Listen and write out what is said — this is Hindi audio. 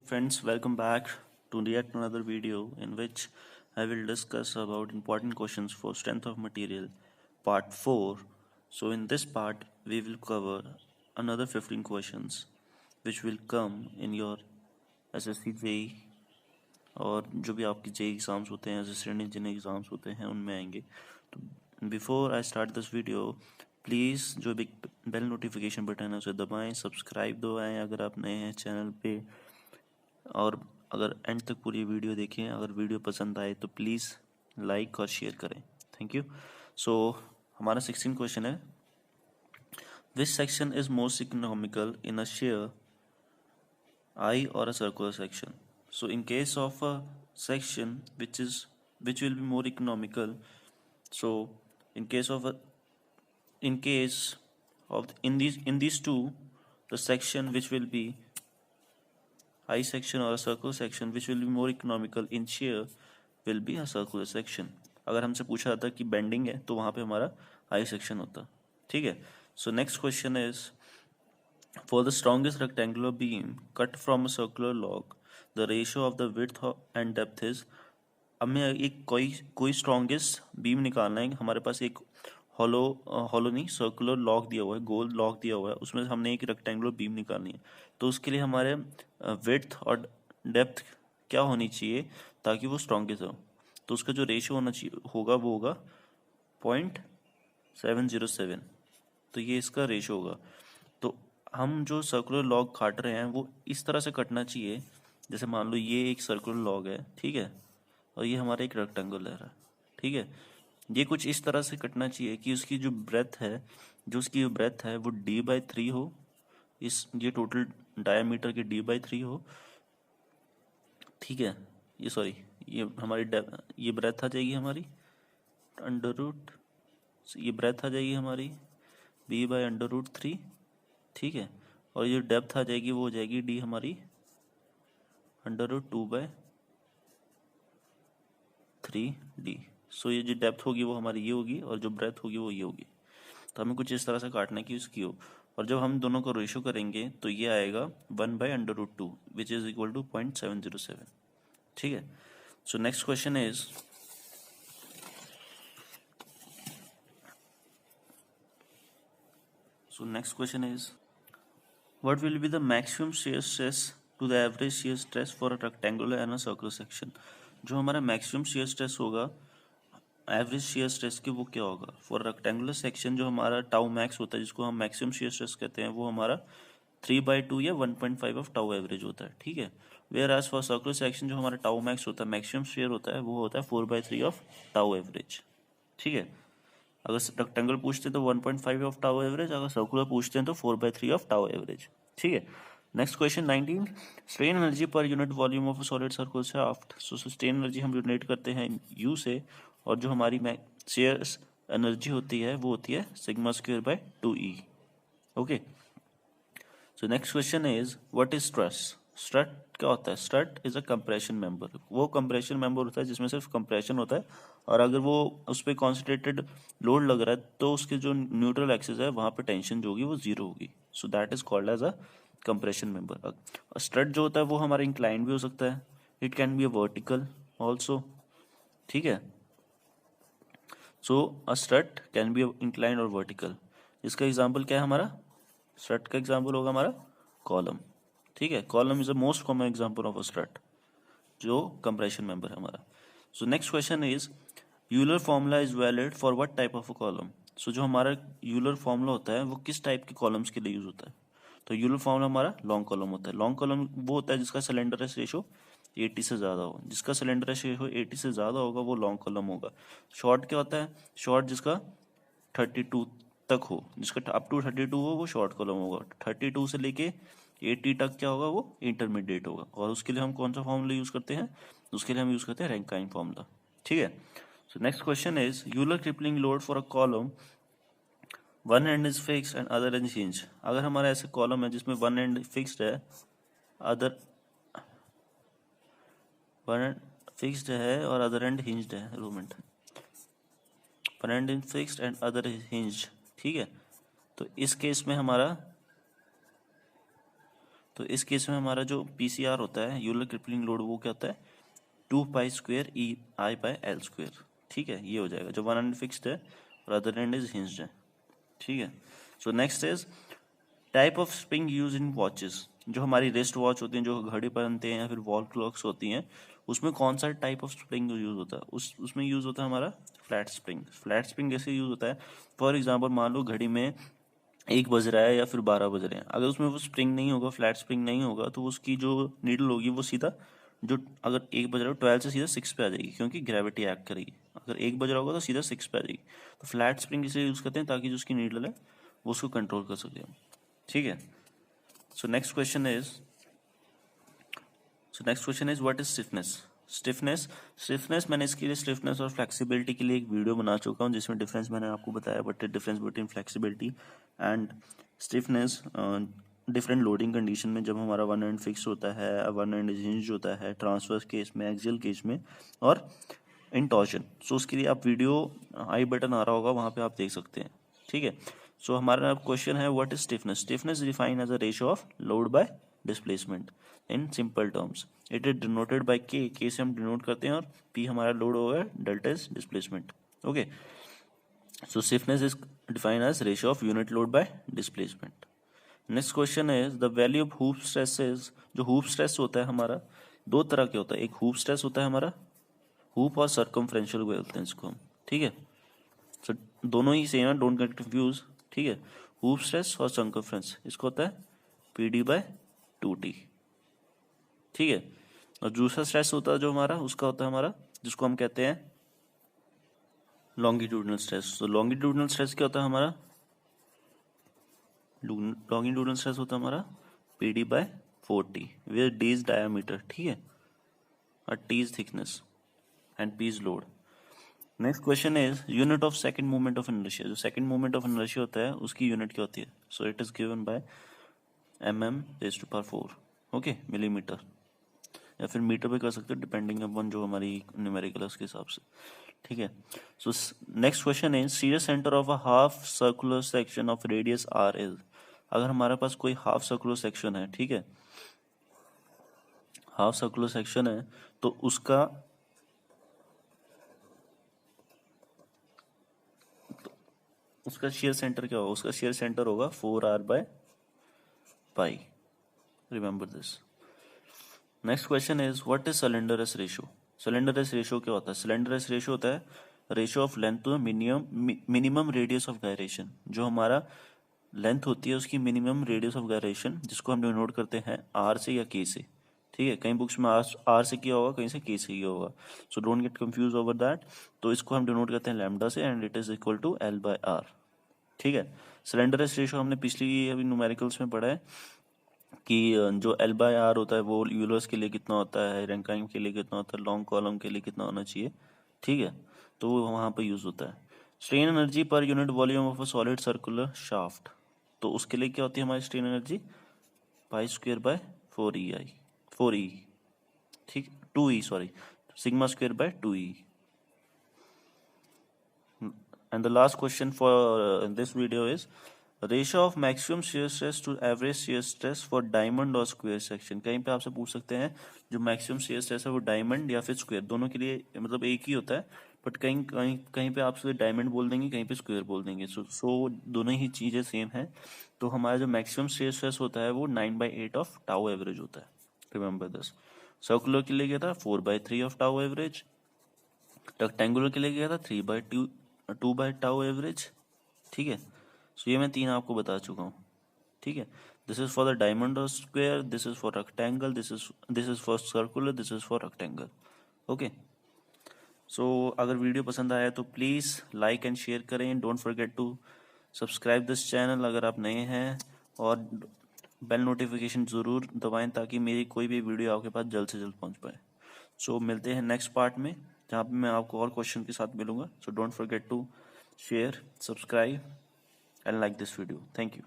Friends, welcome back to yet another video in which I will discuss about important questions for strength of material part 4. So in this part we will cover another 15 questions which will come in your SSC JEE और जो भी आपकी JEE एग्ज़ाम्स होते हैं असिस्टेंट इंजीनियर एग्ज़ाम्स होते हैं उनमें आएंगे. तो before I start this video please जो भी बेल नोटिफिकेशन बटन है उसे दबाएं, सब्सक्राइब दबाएं अगर आप नए हैं चैनल पे, और अगर एंड तक पूरी वीडियो देखें. अगर वीडियो पसंद आए तो प्लीज़ लाइक और शेयर करें. Thank you. सो हमारा 16 क्वेश्चन है, which section is most economical in a shear I or a circular section. So in case of a section which will be more economical, so in case of in these two, the section which will be I section or a circular section which will be more economical in shear will be a circular section. अगर हमसे पूछा जाता कि बेंडिंग है तो वहाँ पे हमारा I section होता. ठीक है. So next question is, for the strongest rectangular beam cut from a circular log, the ratio of the width and depth is. अब मैं एक कोई स्ट्रॉन्गेस्ट बीम निकालना है. हमारे पास एक हॉलो नहीं, सर्कुलर लॉग दिया हुआ है, गोल लॉग दिया हुआ है, उसमें हमने एक रेक्टेंगुलर बीम निकालनी है. तो उसके लिए हमारे विड्थ और डेप्थ क्या होनी चाहिए ताकि वो स्ट्रॉन्गेस्ट हो. तो उसका जो रेशियो होना चाहिए होगा वो होगा 0.707. तो ये इसका रेशियो होगा. तो हम जो सर्कुलर लॉग काट रहे हैं वो इस तरह से कटना चाहिए, जैसे मान लो ये एक सर्कुलर लॉग है, ठीक है, और ये हमारा एक रेक्टेंगल है, ठीक है. ये कुछ इस तरह से कटना चाहिए कि उसकी जो ब्रेथ है वो d/3 हो. ये टोटल डायमीटर की d/3 हो, ठीक है. ये हमारी ये ब्रेथ आ जाएगी हमारी √, ये ब्रेथ आ जाएगी हमारी b/√3, ठीक है. और ये डेप्थ आ जाएगी वो हो जाएगी d हमारी √2/3d. सो ये जो डेप्थ होगी वो हमारी ये होगी और जो ब्रेथ होगी वो ये होगी. तो हमें कुछ इस तरह से काटना की उसकी हो. और जब हम दोनों को रेशियो करेंगे तो ये आएगा 1/√2 विच इज इक्वल टू 0.707. ठीक है. So next question is, what will be the maximum shear stress to the average shear stress for a rectangular and a circular section. जो हमारा maximum shear stress होगा एवरेज shear stress की वो क्या होगा फॉर रेक्टेंगुलर सेक्शन. जो हमारा टाउ मैक्स होता है जिसको हम मैक्सिमम shear stress कहते हैं वो हमारा 3/2 या 1.5 ऑफ टाउ एवरेज होता है, ठीक है. Whereas for circular section जो हमारा टाउ मैक्स होता है, मैक्सिमम शेयर होता है, वो होता है 4/3 ऑफ टाउ एवरेज, ठीक है. अगर रेक्टेंगल पूछते हैं तो 1.5 ऑफ टाउ एवरेज, अगर सर्कुलर पूछते हैं तो 4/3 ऑफ टाउ एवरेज, ठीक है. Next question 19, strain energy per unit volume of solid circular shaft. So strain energy हम रिलेट करते हैं यू से, और जो हमारी शेयर एनर्जी होती है वो होती है σ²/2e. Okay. So next question is, what is stress. Straight क्या होता है. Straight is a compression member. वो कंप्रेशन मेंबर होता है जिसमें सिर्फ कंप्रेशन होता है, और अगर वो उस पर कॉन्सेंट्रेटेड लोड लग रहा है तो उसके जो न्यूट्रल एक्सिस है वहाँ पे टेंशन जो होगी वो जीरो होगी. So that is called as a compression member. Straight जो होता है वो हमारा इंक्लाइन भी हो सकता है, it can be a vertical also, ठीक है. So a straight can be incline or vertical. इसका एग्जाम्पल क्या है हमारा, स्ट्रेट का एग्जाम्पल होगा हमारा कॉलम, ठीक है. Column is the most common example of a straight जो कंप्रेशन मेंबर है हमारा. So next question is, Euler formula is valid for what type of a column. So जो हमारा यूलर फॉर्मूला होता है वो किस टाइप के कॉलम्स के लिए यूज होता है. तो यूलर फॉर्मूला हमारा लॉन्ग कॉलम होता है. लॉन्ग कॉलम वो होता है जिसका सिलेंडरस रेशो 80 से ज़्यादा हो. जिसका सिलेंडरस रेशो 80 से ज़्यादा होगा वो लॉन्ग कॉलम होगा. शॉर्ट क्या होता है, शॉर्ट जिसका 32 तक हो, जिसका अप टू 32 हो वो शॉर्ट कॉलम होगा. 32 से लेके 80 तक क्या होगा वो इंटरमीडिएट होगा. और उसके लिए हम कौन सा फॉर्मूला यूज करते हैं, उसके लिए हम यूज करते हैं रैंकाइन फॉर्मूला, ठीक है. So next question is, Euler crippling load for a column, one end is fixed and other end hinge. अगर हमारा ऐसे कॉलम है जिसमें वन एंड फिक्स्ड है, वन एंड फिक्स्ड है और अदर एंड हिंज्ड है, रूमेंट one end is fixed and other hinged, ठीक है. तो इस केस में हमारा तो इस केस में हमारा जो PCR होता है, यूलर क्रिपलिंग लोड, वो क्या होता है 2π² EI/L²। ठीक है, ये हो जाएगा। जो वन एंड फिक्स्ड है और अदर एंड इज हिंज्ड है। ठीक है। So next is type of spring use in watches. जो हमारी रिस्ट वॉच होती हैं, जो घड़ी पहनते हैं या फिर वॉल क्लॉक्स होती हैं, उसमें कौन सा टाइप ऑफ स्प्रिंग यूज होता है? उसमें यूज होता है हमारा फ्लैट स्प्रिंग। फ्लैट स्प्रिंग जैसे यूज होता है, फॉर एग्जाम्पल मान लो घड़ी में 1 बज रहा है या फिर 12 बज रहे हैं, अगर उसमें वो स्प्रिंग नहीं होगा, फ्लैट स्प्रिंग नहीं होगा, तो उसकी जो नीडल होगी वो सीधा, जो अगर 1 बज रहा है 12 से सीधा 6 पे आ जाएगी, क्योंकि ग्रेविटी एक्ट करेगी। अगर 1 बज रहा होगा तो सीधा 6 पे आ जाएगी। तो फ्लैट स्प्रिंग इसलिए यूज करते हैं ताकि जो उसकी नीडल है वो उसको कंट्रोल कर सके हम। ठीक है। So next question is what is stiffness मैंने इसके लिए स्टिफनेस और फ्लेक्सिबिलिटी के लिए एक वीडियो बना चुका हूँ, जिसमें डिफरेंस मैंने आपको बताया, but difference between flexibility and stiffness different loading condition में, जब हमारा वन एंड फिक्स होता है, वन एंड हिंज होता है, ट्रांसवर्स केस में, एक्सियल केस में, और इन टॉर्जन। सो उसके लिए आप वीडियो आई बटन आ रहा होगा, वहाँ पे आप देख सकते हैं। ठीक है। सो हमारा क्वेश्चन है what is stiffness defined as a ratio of load by displacement in simple terms. It is denoted by K से हम डिनोट करते हैं, और पी हमारा लोड होगा, delta is displacement. Okay. So stiffness is defined as ratio of unit load by displacement. Next question is the value of hoop stress is. जो हूप स्ट्रेस होता है हमारा, दो तरह के होता है। एक हूप स्ट्रेस होता है हमारा, हूप और सर्कमफ्रेंशियल बोलते हैं इसको हम। ठीक है। सो दोनों ही सेम है, डोंट गेट कंफ्यूज। ठीक है। हूप स्ट्रेस और सर्कमफ्रेंस, इसको होता है PD/2T। ठीक है। और दूसरा स्ट्रेस होता है जो हमारा, उसका होता है हमारा, जिसको हम कहते हैं लॉन्गिट्यूडनल स्ट्रेस। तो लॉन्गिट्यूडनल स्ट्रेस क्या होता है हमारा? लॉन्गिट्यूडनल स्ट्रेस होता है हमारा PD/4T, where D is diameter. ठीक है, और T is thickness and P is load. Next question is unit of second movement of inertia. जो सेकंड मूवमेंट ऑफ इनर्शिया होता है, उसकी यूनिट क्या होती है? So it is given by mm⁴। Okay, millimetre, या फिर मीटर पे कर सकते हो, डिपेंडिंग अपॉन जो हमारी न्यूमेरिकल है उसके हिसाब से। ठीक है। So next question is serious centre of a half circular section of radius r is. अगर हमारे पास कोई हाफ सर्कुलर सेक्शन है, ठीक है, हाफ सर्कुलर सेक्शन है, तो उसका शेयर सेंटर क्या होगा? उसका शेयर सेंटर होगा 4r/π। Remember this. Next question is what is slenderness ratio. Slenderness ratio क्या होता है? सिलेंडरस रेशियो होता है ratio of length to minimum radius of gyration. जो हमारा लेंथ होती है उसकी मिनिमम रेडियस ऑफ गायरेशन, जिसको हम डिनोट करते हैं r से या k से। ठीक है, कई बुक्स में r से किया होगा, कहीं से k से किया होगा। So don't get confuse over that. तो इसको हम डिनोट करते हैं लैम्डा से, and it is equal to L/r। ठीक है। सिलेंडरस रेशियो हमने पिछली अभी न्यूमेरिकल्स में पढ़ा है कि जो L/r होता है वो यूलर्स के लिए कितना होता है, रैंकाइन के लिए कितना होता है, लॉन्ग कॉलम के लिए कितना होना चाहिए। ठीक है, तो वो वहाँ पर यूज होता है। Strain energy per unit volume of a solid circular shaft, तो उसके लिए क्या होती है हमारी स्ट्रेन एनर्जी? π²/4EI 4E। ठीक, 2E, sorry, σ²/2E। And the last question for this video is ratio of maximum shear stress to average shear stress for diamond or square section। कहीं पे आपसे पूछ सकते हैं जो maximum shear stress है वो diamond या फिर square, दोनों के लिए मतलब एक ही होता है, बट कहीं कहीं कहीं पे आपसे diamond बोल देंगे, कहीं पे square बोल देंगे। सो दोनों ही चीज़ें सेम है। तो हमारा जो maximum shear stress होता है वो 9/8 ऑफ टाउ एवरेज होता है। Remember this. सर्कुलर के लिए क्या था? 4/3 ऑफ टाउ एवरेज। रेक्टेंगुलर के लिए क्या था? 2/टाउ एवरेज। ठीक है। सो ये मैं 3 आपको बता चुका हूँ। ठीक है। This is for the diamond or square, this is for rectangle, this is for circular, this is for rectangle. Okay. So अगर वीडियो पसंद आया तो प्लीज़ लाइक एंड शेयर करें। Don't forget to subscribe this channel अगर आप नए हैं, और बेल नोटिफिकेशन ज़रूर दबाएं ताकि मेरी कोई भी वीडियो आपके पास जल्द से जल्द पहुंच पाए। सो मिलते हैं नेक्स्ट पार्ट में, जहाँ पे मैं आपको और क्वेश्चन के साथ मिलूंगा। So don't forget to share, subscribe and like this video. Thank you.